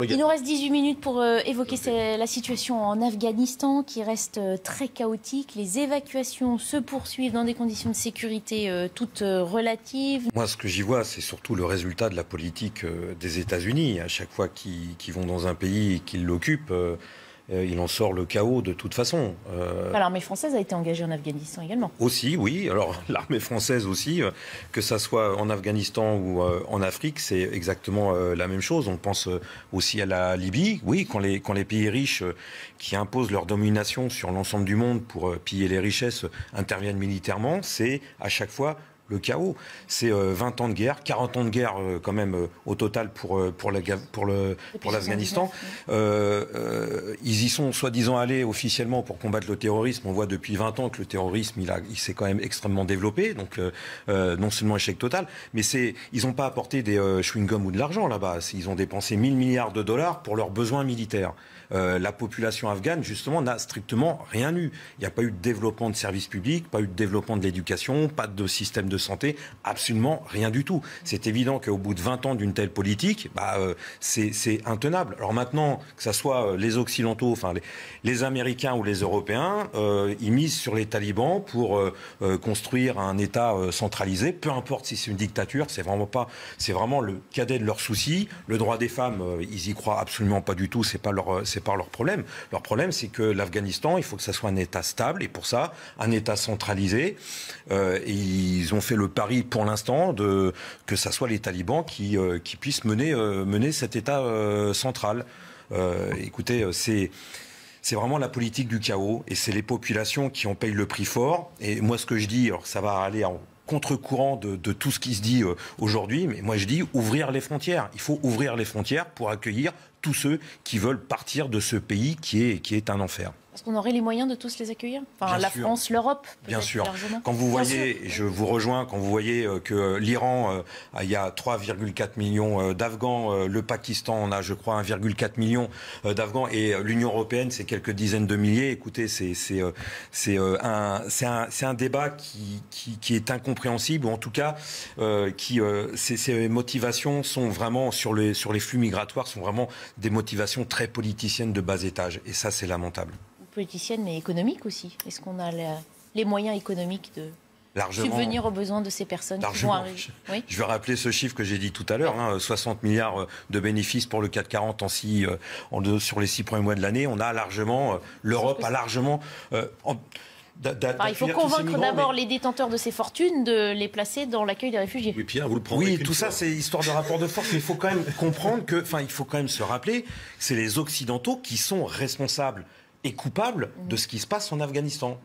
Il nous reste 18 minutes pour évoquer la situation en Afghanistan qui reste très chaotique. Les évacuations se poursuivent dans des conditions de sécurité toutes relatives. Moi, ce que j'y vois, c'est surtout le résultat de la politique des États-Unis. À chaque fois qu'ils vont dans un pays et qu'ils l'occupent, il en sort le chaos de toute façon. L'armée française a été engagée en Afghanistan également. Aussi, oui. Alors, l'armée française aussi, que ça soit en Afghanistan ou en Afrique, c'est exactement la même chose. On pense aussi à la Libye. Oui, quand les pays riches qui imposent leur domination sur l'ensemble du monde pour piller les richesses interviennent militairement, c'est à chaque fois le chaos. C'est 20 ans de guerre, 40 ans de guerre quand même au total pour l'Afghanistan. Ils y sont soi-disant allés officiellement pour combattre le terrorisme. On voit depuis 20 ans que le terrorisme, il s'est quand même extrêmement développé. Donc non seulement échec total, mais ils n'ont pas apporté des chewing-gums ou de l'argent là-bas. Ils ont dépensé 1000 milliards de dollars pour leurs besoins militaires. La population afghane, justement, n'a strictement rien eu. Il n'y a pas eu de développement de services publics, pas eu de développement de l'éducation, pas de système de santé, absolument rien du tout. C'est évident qu'au bout de 20 ans d'une telle politique, c'est intenable. Alors maintenant, que ce soit les Occidentaux, enfin les Américains ou les Européens, ils misent sur les talibans pour construire un État centralisé, peu importe si c'est une dictature, c'est vraiment le cadet de leurs soucis. Le droit des femmes, ils y croient absolument pas du tout, c'est pas leur problème. Leur problème, c'est que l'Afghanistan, il faut que ça soit un État stable, et pour ça, un État centralisé. Et ils ont fait le pari, pour l'instant, que ça soit les talibans qui puissent mener cet État central. Écoutez, c'est vraiment la politique du chaos, et c'est les populations qui en payent le prix fort. Et moi, ce que je dis, alors ça va aller en contre-courant de tout ce qui se dit aujourd'hui, mais moi je dis ouvrir les frontières. Il faut ouvrir les frontières pour accueillir tous ceux qui veulent partir de ce pays qui est un enfer. Est-ce qu'on aurait les moyens de tous les accueillir ? Enfin, la France, l'Europe, bien sûr. Largement. Quand vous voyez, et je vous rejoins, quand vous voyez que l'Iran, il y a 3,4 millions d'Afghans, le Pakistan, on a, je crois, 1,4 million d'Afghans, et l'Union européenne, c'est quelques dizaines de milliers. Écoutez, c'est un débat qui est incompréhensible, ou en tout cas, ces motivations sont vraiment, sur les flux migratoires, sont vraiment des motivations très politiciennes de bas étage. Et ça, c'est lamentable. Politicienne, mais économique aussi. Est-ce qu'on a les moyens économiques de subvenir aux besoins de ces personnes qui vont arriver ? Oui. Je vais rappeler ce chiffre que j'ai dit tout à l'heure, 60 milliards de bénéfices pour le CAC 40 sur les 6 premiers mois de l'année. On a largement, l'Europe a largement... il faut convaincre d'abord les détenteurs de ces fortunes de les placer dans l'accueil des réfugiés. Oui, Pierre, vous le prendrez. Oui, tout ça, c'est histoire de rapport de force. Mais il faut quand même comprendre il faut quand même se rappeler que c'est les Occidentaux qui sont responsables et coupables de ce qui se passe en Afghanistan.